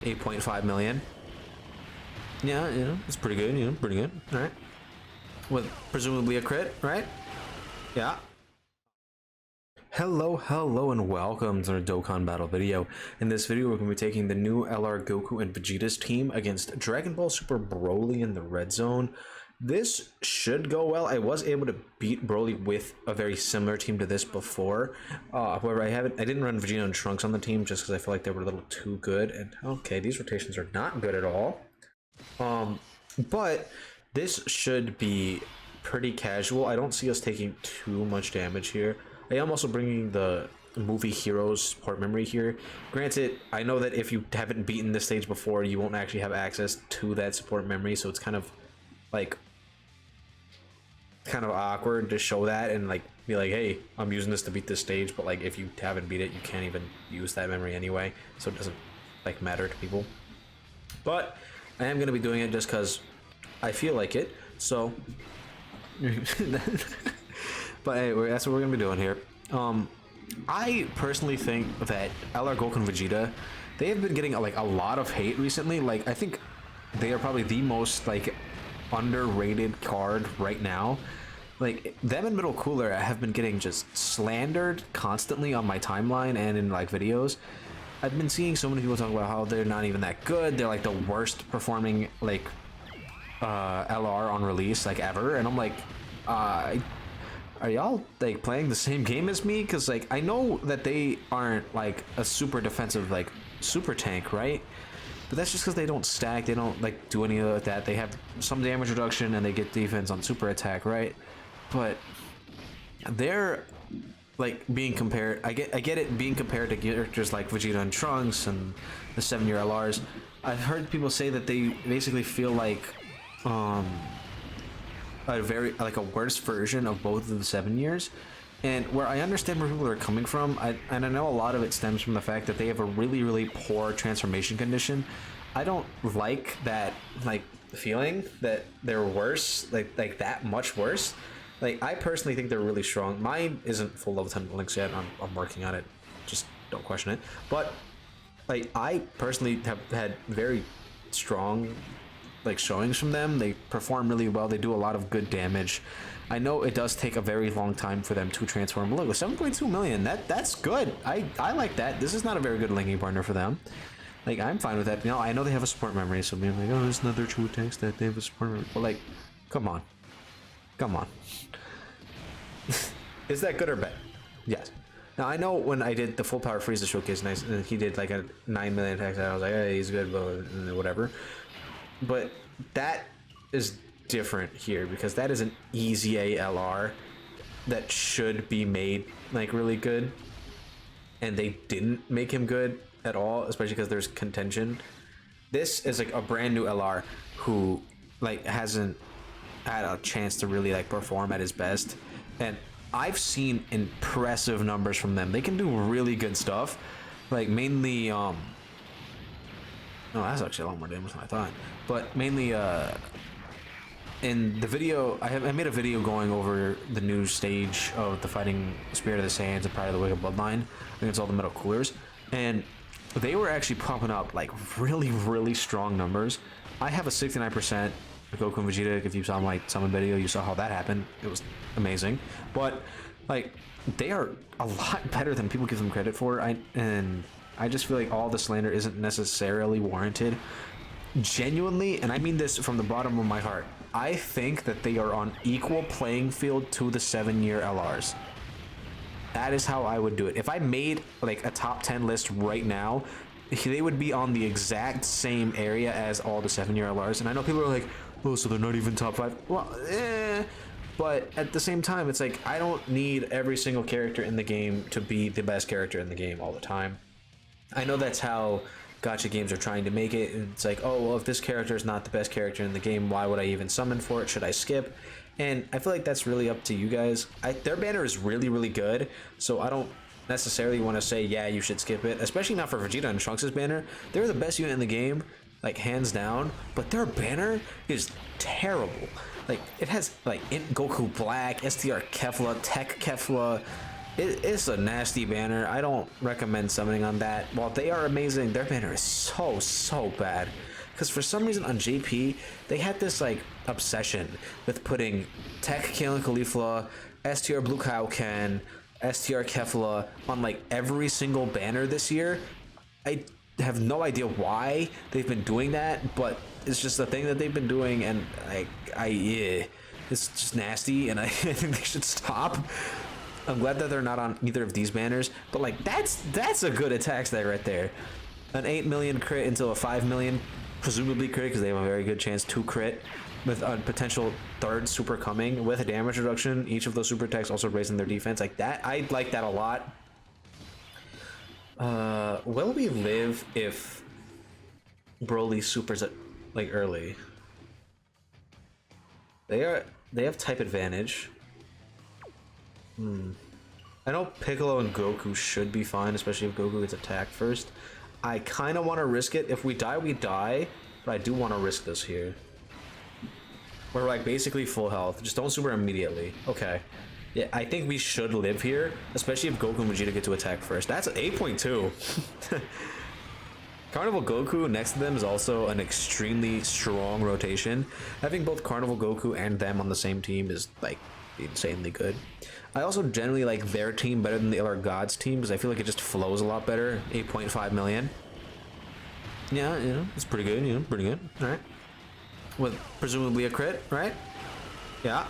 8.5 million. Yeah, it's pretty good, pretty good. All right. With presumably a crit, right? Yeah. Hello, and welcome to our Dokkan battle video. In this video, we're going to be taking the new LR Goku and Vegeta's team against Dragon Ball Super Broly in the red zone. This should go well. I was able to beat Broly with a very similar team to this before. However, I didn't run Vegeta and Trunks on the team just because I feel like they were a little too good. And okay, these rotations are not good at all. But this should be pretty casual. I don't see us taking too much damage here. I am also bringing the movie Heroes support memory here. Granted, I know that if you haven't beaten this stage before, you won't actually have access to that support memory, so it's kind of awkward to show that and like be like, hey, I'm using this to beat this stage, but like if you haven't beat it, you can't even use that memory anyway, so it doesn't like matter to people. But I am going to be doing it just because I feel like it, so but anyway, that's what we're gonna be doing here. I personally think that LR Goku and Vegeta, they have been getting like a lot of hate recently. Like I think they are probably the most like underrated card right now. Like them and Middle Cooler have been getting just slandered constantly on my timeline and in like videos. I've been seeing so many people talk about how they're not even that good. They're like the worst performing like LR on release like ever, and I'm like, are y'all like playing the same game as me? Because like I know that they aren't like a super defensive like super tank, right? But that's just because they don't stack, they don't like do any of that. They have some damage reduction and they get defense on super attack, right? But they're like being compared, I get it being compared to characters like Vegeta and Trunks and the 7-year LRs. I've heard people say that they basically feel like a very like a worse version of both of the 7 years, and where I understand where people are coming from, and I know a lot of it stems from the fact that they have a really poor transformation condition. I don't like that like feeling that they're worse, like that much worse. Like I personally think they're really strong. Mine isn't full level 10 links yet. I'm working on it. Just don't question it. But like I personally have had very strong like showings from them. They perform really well. They do a lot of good damage. I know it does take a very long time for them to transform. Look, with 7.2 million, that's good. I like that. This is not a very good linking partner for them. Like I'm fine with that. You know, I know they have a support memory, so being like, oh, there's another true text that they have a support memory. But like, come on. Is that good or bad? Yes. Now I know when I did the full power Frieza showcase, and he did like a 9 million attacks, I was like, hey, he's good, but whatever. But that is different here because that is an easy ALR that should be made like really good, and they didn't make him good at all, especially because there's contention. This is like a brand new LR who like hasn't had a chance to really like perform at his best, and I've seen impressive numbers from them. They can do really good stuff, like mainly no, that's actually a lot more damage than I thought. But mainly, in the video, I made a video going over the new stage of the Fighting Spirit of the Saiyans and Pride of the Wicked Bloodline against all the Middle Coolers, and they were actually popping up like really strong numbers. I have a 69% Goku and Vegeta. If you saw my summon video, you saw how that happened. It was amazing. But like, they are a lot better than people give them credit for. I just feel like all the slander isn't necessarily warranted. Genuinely, and I mean this from the bottom of my heart, I think that they are on equal playing field to the 7-year LRs. That is how I would do it. If I made like a top 10 list right now, they would be on the exact same area as all the 7-year LRs. And I know people are like, oh, so they're not even top 5. Well, but at the same time, it's like I don't need every single character in the game to be the best character in the game all the time. I know that's how gacha games are trying to make it, and it's like, oh, well, if this character is not the best character in the game, why would I even summon for it? Should I skip? And I feel like that's really up to you guys. Their banner is really good, so I don't necessarily want to say, yeah, you should skip it, especially not for Vegeta and Trunks' banner. They're the best unit in the game, like hands down, but their banner is terrible. Like it has like Int Goku Black, STR Kefla, Tech Kefla, It's a nasty banner. I don't recommend summoning on that. While they are amazing, their banner is so bad. Because for some reason on JP, they had this like obsession with putting Tech Kalen Caulifla, STR Blue Kaioken, STR Kefla on like every single banner this year. I have no idea why they've been doing that, but it's just a thing that they've been doing, and yeah, it's just nasty, and I think they should stop. I'm glad that they're not on either of these banners, but like that's a good attack stack right there. An 8 million crit into a 5 million, presumably crit, because they have a very good chance to crit, with a potential third super coming with a damage reduction. Each of those super attacks also raising their defense like that. I like that a lot. Will we live if Broly supers at like early? They have type advantage. I know Piccolo and Goku should be fine, especially if Goku gets attacked first. I kind of want to risk it. If we die, we die, but I do want to risk this here. We're like basically full health. Just don't super immediately. Okay. Yeah, I think we should live here, especially if Goku and Vegeta get to attack first. That's 8.2. Carnival Goku next to them is also an extremely strong rotation. Having both Carnival Goku and them on the same team is like insanely good. I also generally like their team better than the other gods team because I feel like it just flows a lot better. 8.5 million. Yeah, you know, it's pretty good, you know, pretty good. All right. With presumably a crit, right? Yeah.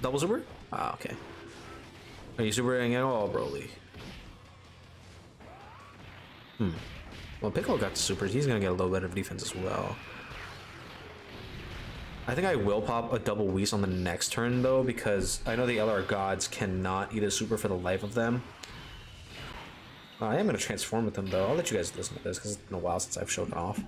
Double super? Ah, okay. Are you supering at all, Broly? Well, Piccolo got supers. He's gonna get a little bit of defense as well. I think I will pop a double Whis on the next turn though, because I know the LR gods cannot eat a super for the life of them. I am gonna transform with them though. I'll let you guys listen to this because it's been a while since I've shown it off.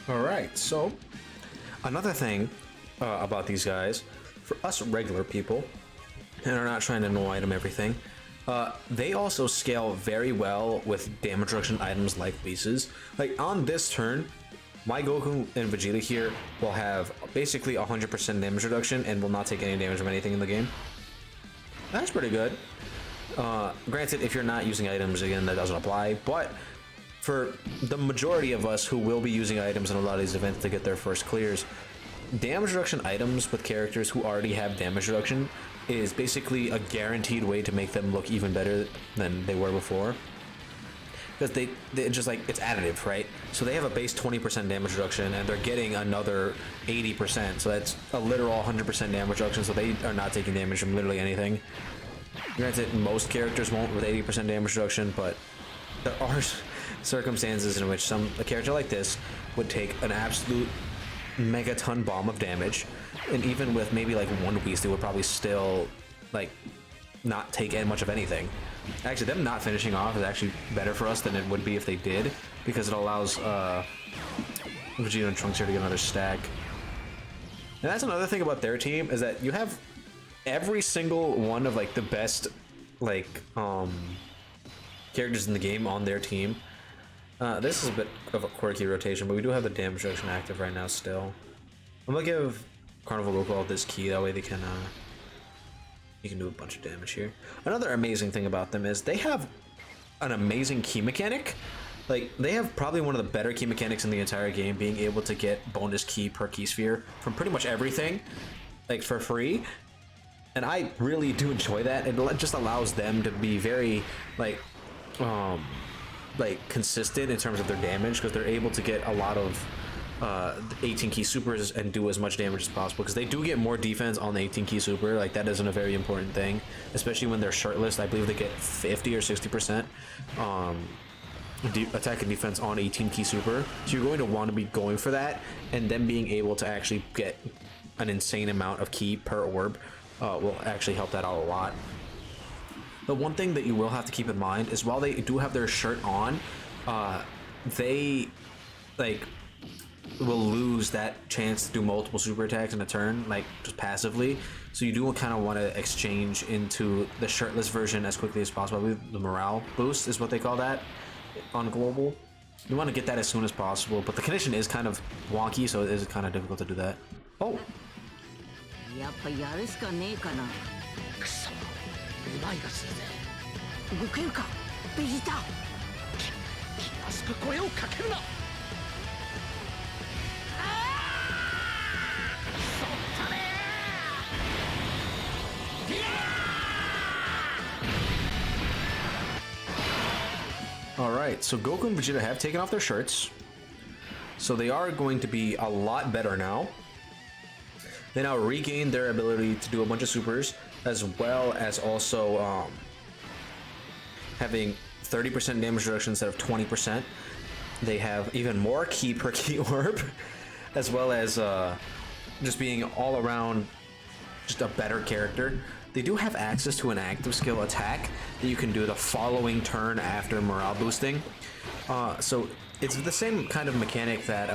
Alright, so another thing about these guys, for us regular people, and are not trying to no item everything, they also scale very well with damage reduction items like Whis. Like on this turn, my Goku and Vegeta here will have basically 100% damage reduction and will not take any damage from anything in the game. That's pretty good. Granted, if you're not using items, again, that doesn't apply, but for the majority of us who will be using items in a lot of these events to get their first clears, damage reduction items with characters who already have damage reduction is basically a guaranteed way to make them look even better than they were before. Because they just like, it's additive, right? So they have a base 20% damage reduction and they're getting another 80%. So that's a literal 100% damage reduction. So they are not taking damage from literally anything. Granted, most characters won't with 80% damage reduction, but there are circumstances in which a character like this would take an absolute megaton bomb of damage, and even with maybe like one Whis, they would probably still like not take much of anything. Actually, them not finishing off is actually better for us than it would be if they did, because it allows Vegeta and Trunks here to get another stack. And that's another thing about their team, is that you have every single one of like the best like characters in the game on their team. This is a bit of a quirky rotation, but we do have the damage reduction active right now still. I'm gonna give Carnival Goku all this key, that way they can you can do a bunch of damage here. Another amazing thing about them is they have an amazing key mechanic. Like, they have probably one of the better key mechanics in the entire game, being able to get bonus key per key sphere from pretty much everything, like for free. And I really do enjoy that. It just allows them to be very like like consistent in terms of their damage, because they're able to get a lot of 18 key supers and do as much damage as possible, because they do get more defense on the 18 key super. Like, that isn't a very important thing, especially when they're shirtless. I believe they get 50 or 60% attack and defense on 18 key super, so you're going to want to be going for that, and then being able to actually get an insane amount of key per orb will actually help that out a lot. The one thing that you will have to keep in mind is, while they do have their shirt on, they like will lose that chance to do multiple super attacks in a turn, like just passively. So you do kind of want to exchange into the shirtless version as quickly as possible. I believe the morale boost is what they call that on global. You want to get that as soon as possible, but the condition is kind of wonky, so it is kind of difficult to do that. Oh. やっぱやるしかねえかな。くそ、リバイがするぜ。動けるか、ベジータ。気安く声をかけるな。そったねー。Alright, so Goku and Vegeta have taken off their shirts, so they are going to be a lot better now. They now regain their ability to do a bunch of supers, as well as also having 30% damage reduction instead of 20%. They have even more ki per key orb, as well as just being all around just a better character. They do have access to an active skill attack that you can do the following turn after morale boosting. So it's the same kind of mechanic that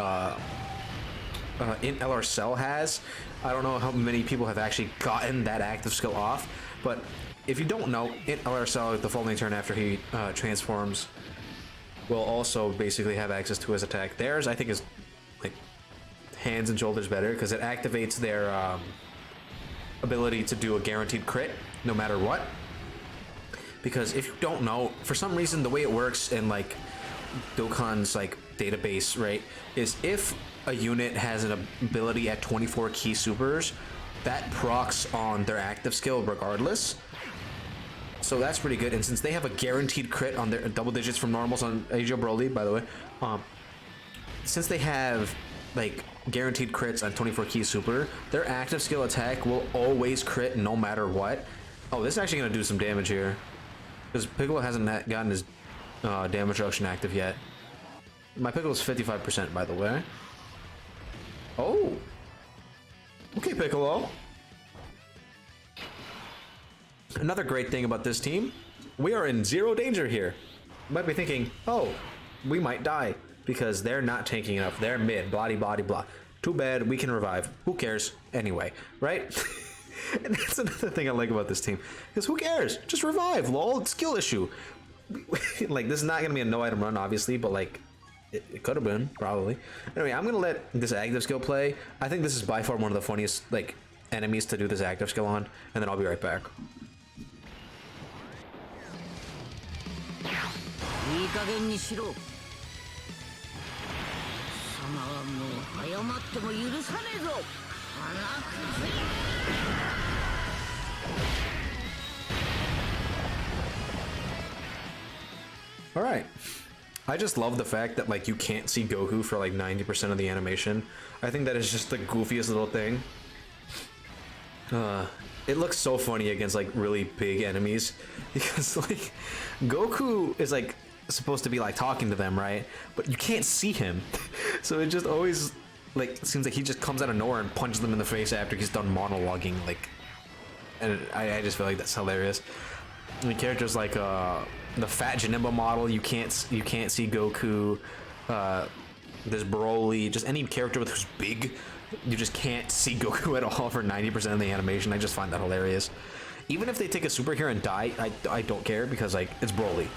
LR Cell has. I don't know how many people have actually gotten that active skill off, but if you don't know, LR Cell, the following turn after he transforms, will also basically have access to his attack. Theirs, I think, is like hands and shoulders better, because it activates their ability to do a guaranteed crit no matter what. Because if you don't know, for some reason, the way it works in like Dokkan's like database, right, is if a unit has an ability at 24 key supers, that procs on their active skill regardless. So that's pretty good. And since they have a guaranteed crit on their double digits from normals on BROLY, by the way, since they have like guaranteed crits on 24 key super, their active skill attack will always crit no matter what. Oh, this is actually going to do some damage here, because Piccolo hasn't gotten his damage reduction active yet. My Piccolo's 55%, by the way. Oh, okay, Piccolo. Another great thing about this team, we are in zero danger here. You might be thinking, oh, we might die because they're not tanking enough. They're mid, blah, blah, blah. Too bad, we can revive. Who cares? Anyway, right? And that's another thing I like about this team, because who cares? Just revive, lol. It's skill issue. Like, this is not gonna be a no item run, obviously, but like, it could have been, probably. Anyway, I'm gonna let this active skill play. I think this is by far one of the funniest like enemies to do this active skill on, and then I'll be right back. いい加減にしろ。貴様はもう早まっても許さねえぞ。鼻くずや。All right. I just love the fact that like you can't see Goku for like 90% of the animation. I think that is just the goofiest little thing. It looks so funny against like really big enemies, because like Goku is like supposed to be like talking to them, right? But you can't see him. So it just always like seems like he just comes out of nowhere and punches them in the face after he's done monologuing, like, and I just feel like that's hilarious. I mean, characters like the fat Janemba model, you can't see Goku. There's Broly, just any character with who's big, you just can't see Goku at all for 90% of the animation. I just find that hilarious. Even if they take a super here and die, I don't care, because like it's Broly.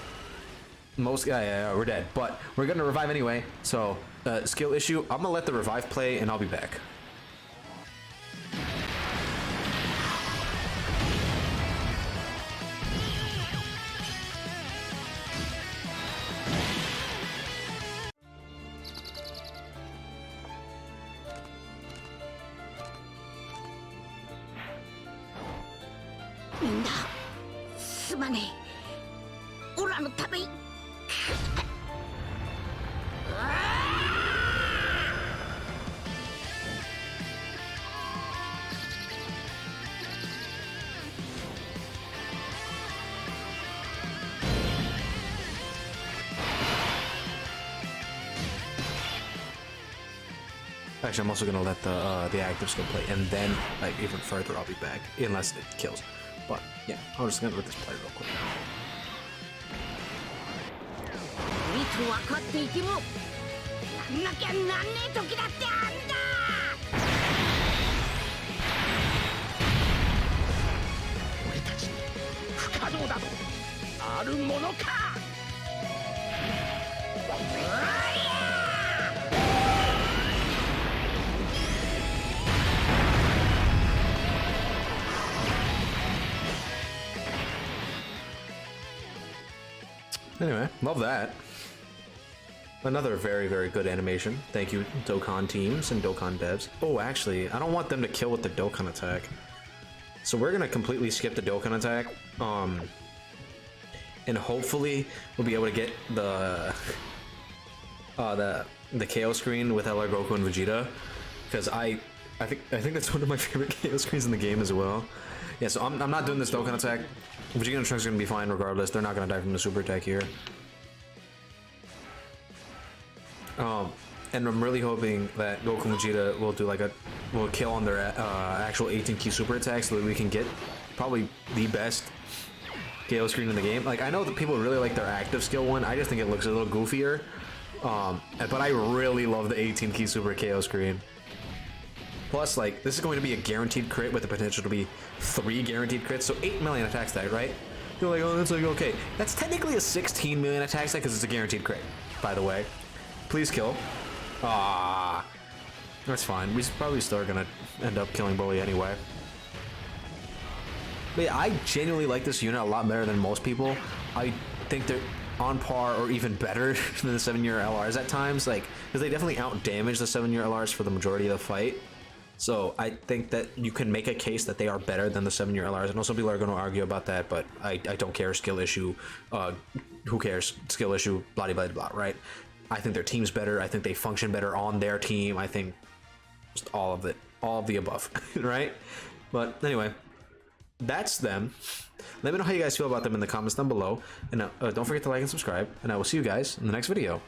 Most we're dead, but we're gonna revive anyway. So skill issue, I'm gonna let the revive play and I'll be back. Actually, I'm also gonna let the active skill play, and then like even further, I'll be back unless it kills. But yeah, I'm just gonna let this play real quick. いと分かっていてもやんなきゃなんねえ時だってあんだ。俺たちに不可能だとあるものか。Anyway, love that. Another very, very good animation. Thank you, Dokkan teams and Dokkan devs. Oh, actually, I don't want them to kill with the Dokkan attack. So we're gonna completely skip the Dokkan attack. And hopefully we'll be able to get the KO screen with LR Goku and Vegeta, because I think that's one of my favorite KO screens in the game as well. Yeah, so I'm not doing this Dokkan attack. Vegeta and Trunks are gonna be fine regardless. They're not gonna die from the super attack here. And I'm really hoping that Goku and Vegeta will do will kill on their actual 18 key super attack, so that we can get probably the best KO screen in the game. Like, I know that people really like their active skill one. I just think it looks a little goofier. But I really love the 18 key super KO screen. Plus, like, this is going to be a guaranteed crit with the potential to be 3 guaranteed crits, so 8 million attack stack, right? You're like, oh, that's like, okay. That's technically a 16 million attack stack because it's a guaranteed crit, by the way. Please kill. Ah, that's fine. We probably still are gonna end up killing BROLY anyway. But yeah, I genuinely like this unit a lot better than most people. I think they're on par or even better than the 7-year LRs at times, like, because they definitely out-damage the 7-year LRs for the majority of the fight. So I think that you can make a case that they are better than the 7-year LRs. I know some people are going to argue about that, but I don't care. Skill issue. Who cares? Skill issue. Blah, blah, blah, right? I think their team's better. I think they function better on their team. I think just all of it. All of the above, right? But anyway, that's them. Let me know how you guys feel about them in the comments down below. And don't forget to like and subscribe. And I will see you guys in the next video.